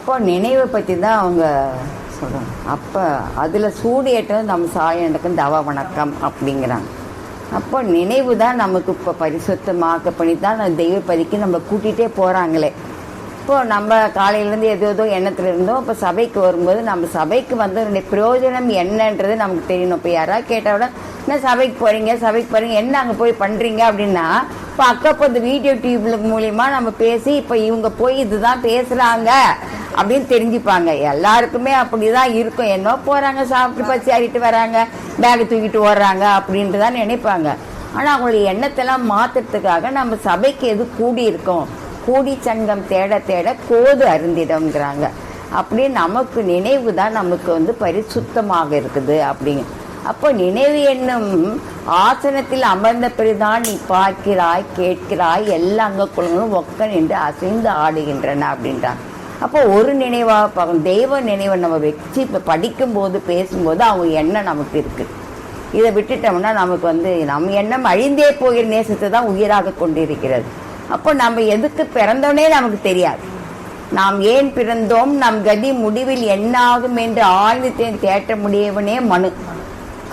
அப்போ நினைவை பற்றி தான் அவங்க சொல்கிறாங்க. அப்போ அதில் சூடு ஏற்றது நம்ம சாயம் நடக்கும் தவ வணக்கம் அப்படிங்கிறாங்க. அப்போ நினைவு தான் நமக்கு இப்போ பரிசுத்தமாக்க பண்ணி தான் தெய்வ பதிக்கு நம்ம கூட்டிகிட்டே போகிறாங்களே. இப்போது நம்ம காலையிலேருந்து ஏதோ எண்ணத்தில் இருந்தோம். இப்போ சபைக்கு வரும்போது நம்ம சபைக்கு வந்து பிரயோஜனம் என்னன்றது நமக்கு தெரியணும். இப்போ யாராவது கேட்டால் விட என்ன சபைக்கு போகிறீங்க என்ன அங்கே போய் பண்ணுறீங்க அப்படின்னா, இப்போ அக்கப்போ இந்த வீடியோ டியூப்ல மூலிமா நம்ம பேசி இப்போ இவங்க போய் இதுதான் பேசுகிறாங்க அப்படின்னு தெரிஞ்சுப்பாங்க. எல்லாருக்குமே அப்படி தான் இருக்கும். என்ன போகிறாங்க, சாப்பிட்டு பசி ஆகிட்டு வராங்க, பேக்கை தூக்கிட்டு ஓடுறாங்க அப்படின்ட்டு தான் நினைப்பாங்க. ஆனால் அவங்களுடைய எண்ணத்தெல்லாம் மாற்றுறதுக்காக நம்ம சபைக்கு எது கூடி இருக்கோம், கூடி சங்கம் தேட தேட கோது அருந்திடம்ங்கிறாங்க. அப்படி நமக்கு நினைவு தான் நமக்கு வந்து பரிசுத்தமாக இருக்குது அப்படிங்க. அப்போ நினைவு என்னும் ஆசனத்தில் அமர்ந்த பிறகுதான் நீ பார்க்கிறாய் கேட்கிறாய் எல்லா அங்கக்குழுங்களும் ஒக்க நின்று அசைந்து ஆடுகின்றன அப்படின்றாங்க. அப்போ ஒரு நினைவாக பார்க்கணும். தெய்வ நினைவை நம்ம வச்சு இப்போ படிக்கும்போது பேசும்போது அவங்க எண்ணம் நமக்கு இருக்குது. இதை விட்டுட்டோம்னா நமக்கு வந்து நம்ம எண்ணம் அழிந்தே போகிற நேசத்தை தான் உயிராக கொண்டிருக்கிறது. அப்போ நம்ம எதுக்கு பிறந்தோன்னே நமக்கு தெரியாது. நாம் ஏன் பிறந்தோம், நம் கதி முடிவில் என்னாகும் என்று ஆழ்ந்து தேட்ட முடியவனே மனு.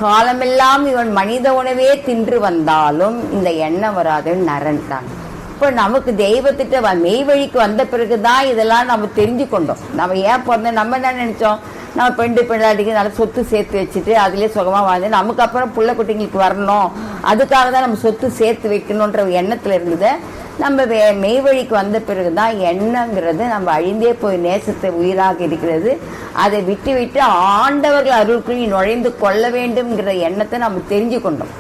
காலமெல்லாம் இவன் மனித உணவே தின்று வந்தாலும் இந்த எண்ணம் வராது நரன் தான். இப்போ நமக்கு தெய்வத்திட்ட மெய் வழிக்கு வந்த பிறகுதான் இதெல்லாம் நம்ம தெரிஞ்சு கொண்டோம். நம்ம ஏன் பிறந்தோம், நம்ம என்ன நினைச்சோம், நம்ம பெண்டாட்டிக்கு நல்ல சொத்து சேர்த்து வச்சுட்டு அதுலேயே சுகமாக வாழ்ந்து நமக்கு அப்புறம் புள்ள குட்டிங்களுக்கு வரணும், அதுக்காக தான் நம்ம சொத்து சேர்த்து வைக்கணுன்ற எண்ணத்தில் இருந்தது. நம்ம மெய் வழிக்கு வந்த பிறகுதான் எண்ணங்கிறது நம்ம அழிந்தே போய் நேசத்தை உயிராக இருக்கிறது. அதை விட்டு விட்டு ஆண்டவர்கள் அருளுக்குள் நுழைந்து கொள்ள வேண்டும்ங்கிற எண்ணத்தை நம்ம தெரிஞ்சு கொண்டோம்.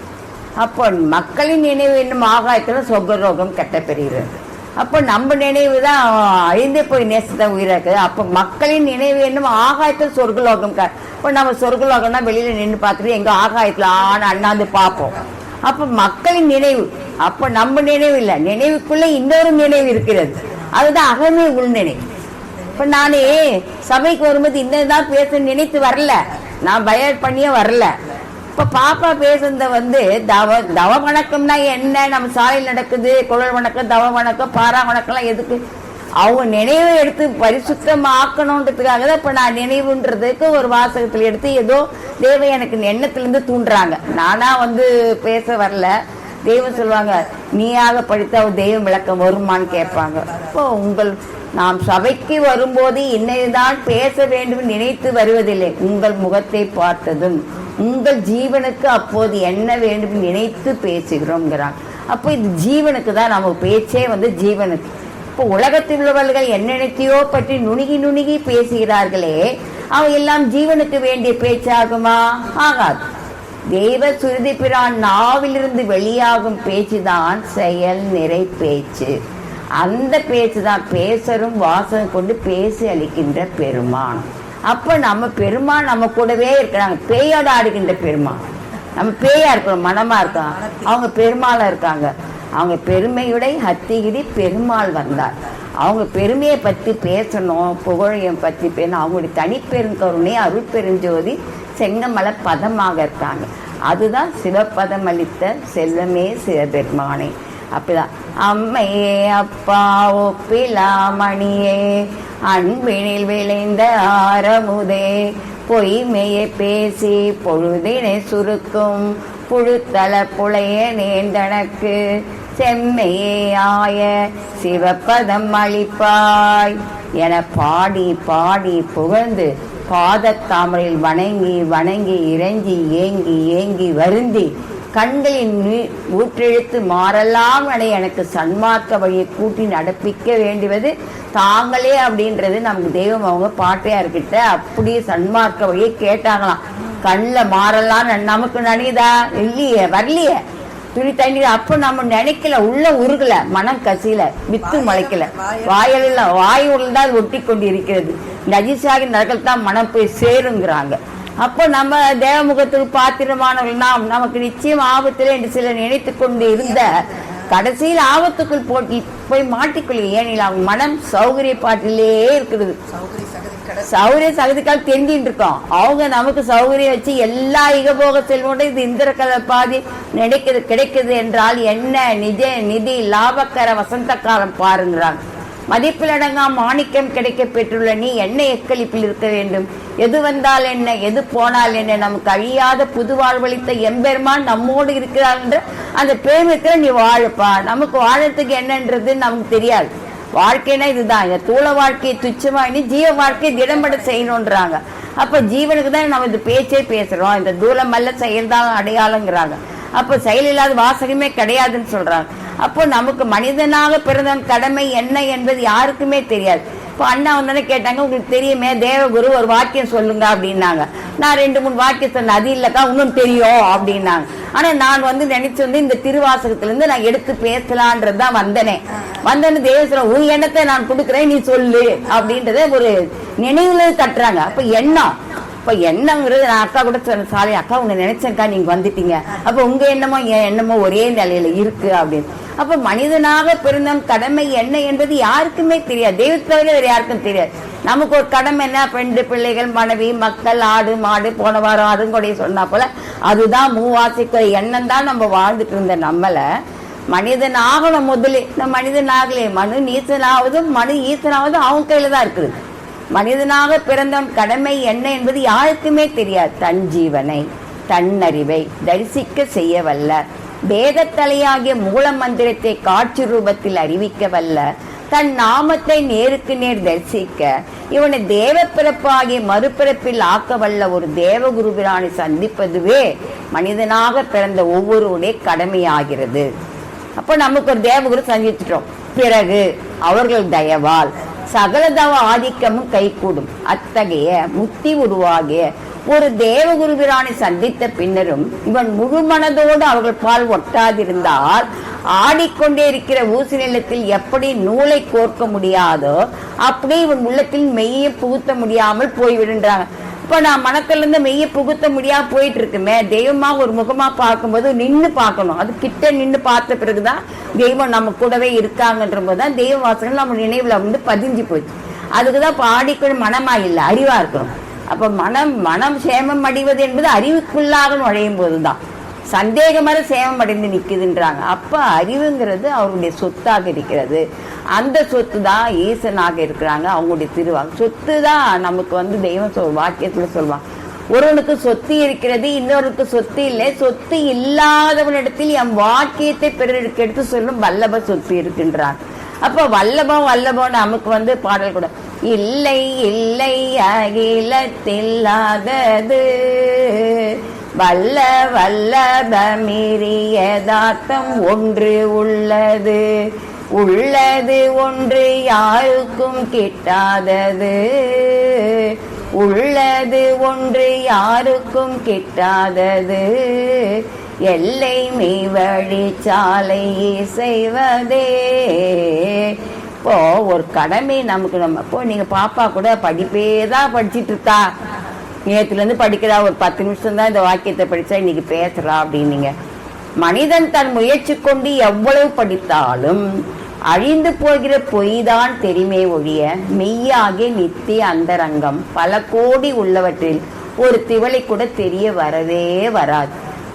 அப்போ மக்களின் நினைவு என்னும் ஆகாயத்தில் சொர்க்கலோகம் கட்டப்பெறுகிறது. அப்போ நம்ம நினைவு தான் அழிந்தே போய் நேசத்தை உயிராக்குது. அப்போ மக்களின் நினைவு என்னும் ஆகாயத்தில் சொர்க்கலோகம். இப்போ நம்ம சொர்க்கலோகம்னா வெளியில் நின்று பார்த்துட்டு எங்கள் ஆகாயத்தில் அண்ணாந்து பார்ப்போம். அப்போ மக்களின் நினைவு. அப்போ நம்ம நினைவு இல்லை, நினைவுக்குள்ளே இன்னொரு நினைவு இருக்கிறது, அதுதான் அகமே உள் நினைவு. இப்போ நானே சபைக்கு வரும்போது இன்னதான் பேச நினைத்து வரல, நான் பயர் பண்ணியே வரல. இப்போ பாப்பா பேசுனத வந்து தவ வணக்கம்னா என்ன, நம்ம சாலையில் நடக்குது குழல் வணக்கம், தவ வணக்கம், பாரா வணக்கம்லாம் எதுக்கு, அவங்க நினைவை எடுத்து பரிசுத்தமாக்கணுன்றதுக்காக தான் இப்போ நான் நினைவுன்றதுக்கு ஒரு வாசகத்தில் எடுத்து ஏதோ தேவை எனக்கு எண்ணத்திலேருந்து தூண்டுறாங்க. நானாக வந்து பேச வரல. தெய்வம் சொல்லுவாங்க, நீயாக படித்த தெய்வம் விளக்கம் வருமானு கேட்பாங்க. இப்போ நாம் சபைக்கு வரும்போது இன்னைதான் பேச வேண்டும் நினைத்து வருவதில்லை, உங்கள் முகத்தை பார்த்ததும் உங்கள் ஜீவனுக்கு அப்போது என்ன வேண்டும் நினைத்து பேசுகிறோங்கிறாங்க. அப்போ இது ஜீவனுக்கு தான் நம்ம பேச்சே வந்து ஜீவனுக்கு. இப்போ உலகத்தில் உள்ளவர்கள் என்ன நினைத்தையோ பற்றி நுணுகி பேசுகிறார்களே, அவை எல்லாம் ஜீவனுக்கு வேண்டிய பேச்சாகுமா? ஆகாது. தெய்வ சுருதி பிரான் நாவிலிருந்து வெளியாகும் பேச்சுதான் செயல் நிறை பேச்சு. அந்த பேச்சு தான் பேசரும் வாசகம் கொண்டு பேசி அளிக்கின்ற பெருமான். அப்போ நம்ம பெருமான் நம்ம கூடவே இருக்கிறாங்க. பேயோட ஆடுகின்ற பெருமான், நம்ம பேயா இருக்கிறோம், மனமா இருக்கோம், அவங்க பெருமாளா இருக்காங்க. அவங்க பெருமையுடைய ஹத்திகிரி பெருமாள் வந்தார். அவங்க பெருமையை பற்றி பேசணும், புகழையும் பற்றி பேசணும். அவங்களுடைய தனிப்பெருங்கருணை அருட்பெருஞ்சோதி செங்கமல பதமாக இருக்காங்க. அதுதான் சிவப்பதம் அளித்த செல்வமே சிவபெருமானே. அப்படிதான் அம்மையே அப்பா ஒப்பிலாமணியே அன்பினில் விளைந்த ஆரமுதே பொய்மையை பேசி பொழுதினை சுருக்கும் புழுத்தல புளைய நேர்ந்தனக்கு செம்மையே ஆய சிவப்பதம் அளிப்பாய் என பாடி பாடி புகழ்ந்து பாதத்தாமரையில் வணங்கி இறைஞ்சி ஏங்கி வருந்தி கண்களின் ஊற்றெழுத்து மாறலாம் எனக்கு சன்மார்க்க வழியை கூட்டி நடப்பிக்க வேண்டுவது தாங்களே அப்படின்றது நமக்கு தெய்வம் அவங்க பாட்டையார்கிட்ட அப்படியே சன்மார்க்க வழியை கேட்டாங்களாம். கண்ணில் மாறலாம் நமக்கு நினைதா இல்லையே, வரலையே துணி தண்ணி. அப்போ நம்ம நினைக்கல, உள்ள உருகல, மனம் கசில, வித்து முளைக்கல, வாயில வாய் தான் ஒட்டி கொண்டு இருக்கிறது. நஜிசாகி நரகல் தான் மனம் போய் சேருங்கிறாங்க. அப்போ நம்ம தேவமுகத்துக்கு பாத்திரமானவர்கள் நாம் நமக்கு நிச்சயம் ஆபத்திலே என்று சில நினைத்து கொண்டு இருந்த கடைசியில் ஆபத்துக்குள் போய் மாட்டிக்கொள்ள. ஏனில் அவங்க மனம் சௌகரிய பாட்டிலே இருக்கிறது. சௌகரிய சகதிக்கால் தெரிஞ்சிட்டு இருக்கோம். அவங்க நமக்கு சௌகரியம் வச்சு எல்லா இகபோக செல்வோட இது இந்திர கலை பாதி கிடைக்குது என்றால் என்ன நிதி லாபக்கர வசந்த காலம் பாருங்கிறாங்க. மதிப்பிலடங்கா மாணிக்கம் கிடைக்க பெற்றுள்ள நீ என்ன எக்களிப்பில் இருக்க வேண்டும்? எது வந்தால் என்ன, எது போனால் என்ன, நமக்கு அழியாத புது வாழ்வளித்த எம்பெருமான் நம்மோடு இருக்கிறார் என்ற அந்த பேருமத்துல நீ வாழப்பா. நமக்கு வாழறதுக்கு என்னன்றது நமக்கு தெரியாது. வாழ்க்கைனா இதுதான். இந்த தூள வாழ்க்கையை துச்சமா இனி ஜீவ வாழ்க்கையை திடம்பட செய்யணும்ன்றாங்க. அப்ப ஜீவனுக்கு தான் நம்ம இந்த பேச்சே பேசுறோம். இந்த தூளமல்ல செயல்தான் அடையாளங்கிறாங்க. அப்ப செயல் இல்லாத வாசகமே கிடையாதுன்னு சொல்றாங்க. அப்போ நமக்கு மனிதனாக பிறந்தவன் கடமை என்ன என்பது யாருக்குமே தெரியாது. இப்போ அண்ணா வந்தோடனே கேட்டாங்க, உங்களுக்கு தெரியுமே தேவகுரு ஒரு வாக்கியம் சொல்லுங்க அப்படின்னாங்க. நான் 2-3 வாக்கியம் சொன்னேன். அது இல்லக்கா இன்னும் தெரியும் அப்படின்னாங்க. ஆனா நான் நினைச்சு இந்த திருவாசகத்திலிருந்து நான் எடுத்து பேசலான்றதுதான் வந்தேன்னு தேவ சொல்ல உன் எண்ணத்தை நான் கொடுக்குறேன், நீ சொல்லு அப்படின்றத ஒரு நினைவுல தட்டுறாங்க. அப்ப எண்ணம், இப்ப எண்ணங்கிறது நான் அக்கா கூட சொன்ன சாலை, அக்கா உன்னை நினைச்சேன்க்கா நீங்க வந்துட்டீங்க, அப்ப உங்க எண்ணமோ என் எண்ணமோ ஒரே நிலையில இருக்கு அப்படின்னு. அப்ப மனிதனாக பிறந்தவன் கடமை என்ன என்பது யாருக்குமே தெரியாது. தெய்வத்தை தவிர வேற யாருக்கும் தெரியாது. நமக்கு ஒரு கடமை என்ன, 2 பிள்ளைகள், மனைவி, மக்கள், ஆடு மாடு, போன வாரம் அதுங்கூடைய சொன்னா போல அதுதான் மூவாசிக்கிற எண்ணம் தான் நம்ம வாழ்ந்துட்டு இருந்த நம்மள மனிதன் ஆகணும். முதலே நம்ம மனிதன் ஆகலே, மனு நீசனாவது மனு ஈசனாவது அவங்க கையில தான் இருக்குது. மனிதனாக பிறந்தவன் கடமை என்ன என்பது யாருக்குமே தெரியாது. தன் ஜீவனை தன்னறிவை தரிசிக்க செய்ய வல்ல, வேதத்தலையாகிய மூல மந்திரத்தை காட்சி ரூபத்தில் அறிவிக்க வல்ல, தன் நாமத்தை நேருக்கு நேர் தரிசிக்க இவனை தேவ பிறப்பாகிய மறுபிறப்பில் ஆக்க வல்ல ஒரு தேவகுருபிரானை சந்திப்பதுவே மனிதனாக பிறந்த ஒவ்வொருடைய கடமையாகிறது. அப்ப நமக்கு ஒரு தேவகுரு சந்திச்சிட்டோம். பிறகு அவர்கள் தயவால் சகல தவ ஆதிக்கமும் கைகூடும். அத்தகைய முக்தி உருவாகிய ஒரு தேவகுருபிரானை சந்தித்த பின்னரும் இவன் முழு மனதோடு அவர்கள் பால் ஒட்டாதிருந்தால் ஆடிக்கொண்டே இருக்கிற ஊசி நிலத்தில் எப்படி நூலை கோர்க்க முடியாதோ அப்படி இவன் உள்ளத்தில் மெய்யை புகுத்த முடியாமல் போய்விடுன்றாங்க. இப்ப நான் மனத்துல இருந்து மெய்யை புகுத்த முடியாம போயிட்டு இருக்குமே, தெய்வமாக ஒரு முகமா பார்க்கும்போது நின்று பார்க்கணும். அது கிட்ட நின்று பார்த்த பிறகுதான் தெய்வம் நம்ம கூடவே இருக்காங்கன்ற போதுதான் தெய்வ வாசகம் நம்ம நினைவுல பதிஞ்சு போச்சு. அதுக்குதான் இப்ப ஆடிக்கொண்டு மனமா இல்லை, அறிவா இருக்கணும். அப்ப மனம் சேமம் அடைவது என்பது அறிவுக்குள்ளாக நுழையும் போதுதான். சந்தேகமர சேமம் அடைந்து நிக்குதுன்றாங்க. அப்ப அறிவுங்கிறது அவருடைய சொத்தாக இருக்கிறது. அந்த சொத்து தான் ஈசனாக இருக்கிறாங்க. அவங்களுடைய திருவாங்க சொத்து தான் நமக்கு தெய்வம் வாக்கியத்துல சொல்லுவாங்க, ஒருவனுக்கு சொத்து இருக்கிறது இன்னொருக்கு சொத்து இல்லை, சொத்து இல்லாதவனிடத்தில் என் வாக்கியத்தை பிறருக்கு எடுத்து சொல்லும் வல்லப சொத்து இருக்கின்றான். அப்ப வல்லபம் நமக்கு பாடல் கூட இல்லை இல்லை அகிலத்தில்லாதது வல்ல வல்லபமீறியதார்த்தம் ஒன்று உள்ளது, உள்ளது ஒன்று யாருக்கும் கிட்டாதது, உள்ளது ஒன்று யாருக்கும் கிட்டாதது, எல்லை மெய் வழி சாலை செய்வதே. இப்போ ஒரு கடமை நமக்கு இப்போ நீங்க பாப்பா கூட படிப்பேதான் படிச்சுட்டு இருக்கா, நேத்துல இருந்து படிக்கிறா, ஒரு 10 நிமிஷம் தான் இந்த வாக்கியத்தை படிச்சா இன்னைக்கு பேசுறா அப்படின்னீங்க. மனிதன் தன் முயற்சி கொண்டு எவ்வளவு படித்தாலும் அழிந்து போகிற பொய் தான் தெரியுமே ஒழிய மெய்யாகிய நித்திய அந்தரங்கம் பல கோடி உள்ளவற்றில் ஒரு திவலை கூட தெரிய வரவே வராது.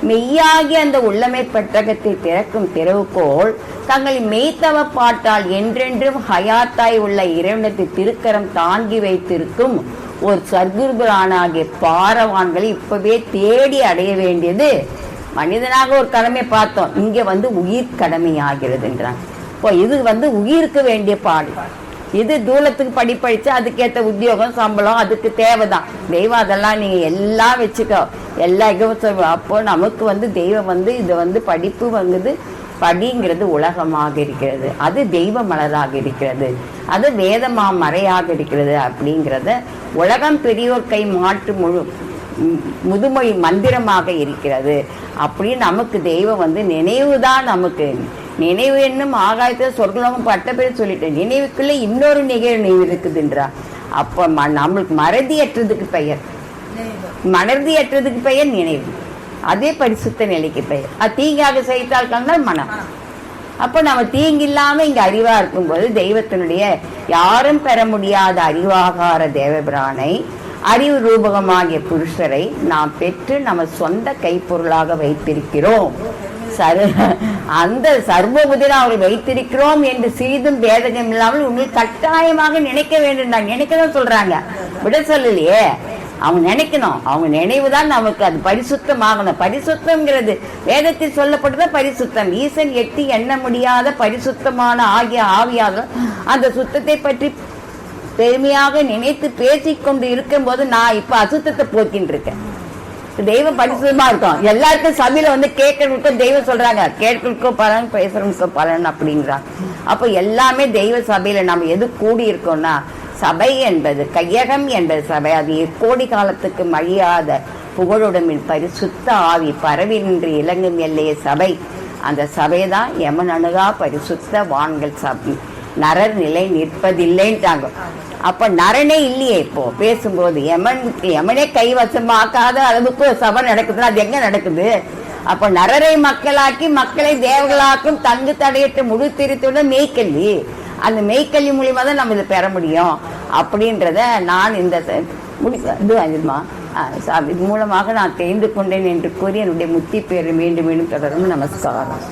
மெய்யாகி அந்த உள்ளமை பெட்டகத்தை திறக்கும் திறவுகோள் தங்களை மெய்த்தவ பாட்டால் என்றென்றும் ஹயாத்தாய் உள்ள இறைவனத்தை திருக்கரம் தாங்கி வைத்திருக்கும் ஒரு சர்க்குருபுரானாகிய பாரவான்களை இப்பவே தேடி அடைய வேண்டியது மனிதனாக ஒரு கடமை பார்த்தோம். இங்க உயிர் கடமை ஆகிறதுன்றாங்க. இப்போ இது உயிருக்கு வேண்டிய பாடு. இது தூளத்துக்கு படிப்படிச்சு அதுக்கேற்ற உத்தியோகம் சம்பளம் அதுக்கு தேவைதான். தெய்வம் அதெல்லாம் நீங்க எல்லாம் வச்சுக்கோ, எல்லா இகவசம். அப்போ நமக்கு தெய்வம் இது படிப்பு படிங்கிறது உலகமாக இருக்கிறது, அது தெய்வ மலராக இருக்கிறது, அது வேதமா மறையாக இருக்கிறது. அப்படிங்கிறத உலகம் பெரியோர் கை மாற்று முதுமொழி மந்திரமாக இருக்கிறது. அப்படி நமக்கு தெய்வம் நினைவுதான். நமக்கு நினைவு என்னும் ஆகாயத்தை சொர்க்கலோகம் பட்ட பேர் சொல்லிட்டேன். நினைவுக்குள்ள இன்னொரு நிகழ்வு இருக்குதுன்றா. அப்ப நம்மளுக்கு மறதியற்றதுக்கு பெயர், மறதியற்றதுக்கு பெயர் நினைவு. அதே பரிசுத்த நிலைக்கு பெயர். அது தீங்காக செய்தால் கண்டால் மனம். அப்ப நம்ம தீங்கு இல்லாம இங்க அறிவா இருக்கும்போது தெய்வத்தினுடைய யாரும் பெற முடியாத அறிவாகார தேவபிரானை அறிவு ரூபகமாகிய புருஷரை நாம் பெற்று நம்ம சொந்த கைப்பொருளாக வைத்திருக்கிறோம். அந்த சர்வபுதிரம் அவர்கள் வைத்திருக்கிறோம் என்று சிறிதும் பேதகம் இல்லாமல் உண்மையில் கட்டாயமாக நினைக்க வேண்டும். நான் நினைக்கதான் சொல்றாங்க, விட சொல்லலையே. அவங்க நினைக்கணும், அவங்க நினைவுதான் நமக்கு அது பரிசுத்தமாகணும். பரிசுத்தம்ங்கிறது வேதத்தில் சொல்லப்பட்டத பரிசுத்தம். ஈசன் எட்டி எண்ண முடியாத பரிசுத்தமான ஆகிய ஆவியாக அந்த சுத்தத்தை பற்றி பெருமையாக நினைத்து பேசிக்கொண்டு இருக்கும் போது நான் இப்ப அசுத்தத்தை போக்கின்னு இருக்கேன். தெய்வம் பரிசுத்தமா இருக்கும். எல்லாருக்கும் சபையில வந்து கேட்கறதுக்கும் தெய்வம் சொல்றாங்க, கேட்கறதுக்கும் பலன், பேசுறதுக்கும் பலன் அப்படிங்கிறாங்க. அப்ப எல்லாமே தெய்வ சபையில நம்ம எது கூடி இருக்கோம்னா, சபை என்பது கையகம் என்பது சபை. அது கோடி காலத்துக்கு மழியாத புகழுடமின் பரிசுத்த ஆவி பரவி நின்று இலங்கும் எல்லைய சபை. அந்த சபைதான் யமன் அணுகா பரிசுத்த வான்கள் சபை. நரர் நிலை நிற்பதில்லைன்ட்டாங்க. அப்ப நரனே இல்லையே. இப்போ பேசும்போது யமனே கைவசமாக்காத அளவுக்கு சபை நடக்குதுன்னா அது எங்க நடக்குது? அப்ப நரரை மக்களாக்கி மக்களை தேவர்களாக்கும் தங்கு தடையற்ற முழு திருத்தோட மெய்க்கல்வி. அந்த மெய்க்கல்வி மூலியமா தான் நம்ம இதை பெற முடியும் அப்படின்றத நான் இந்த இது மூலமாக நான் தெரிந்து கொண்டேன் என்று கூறி என்னுடைய முத்தி பேரை மீண்டும் மீண்டும் தொடர்ந்து நமஸ்காரம்.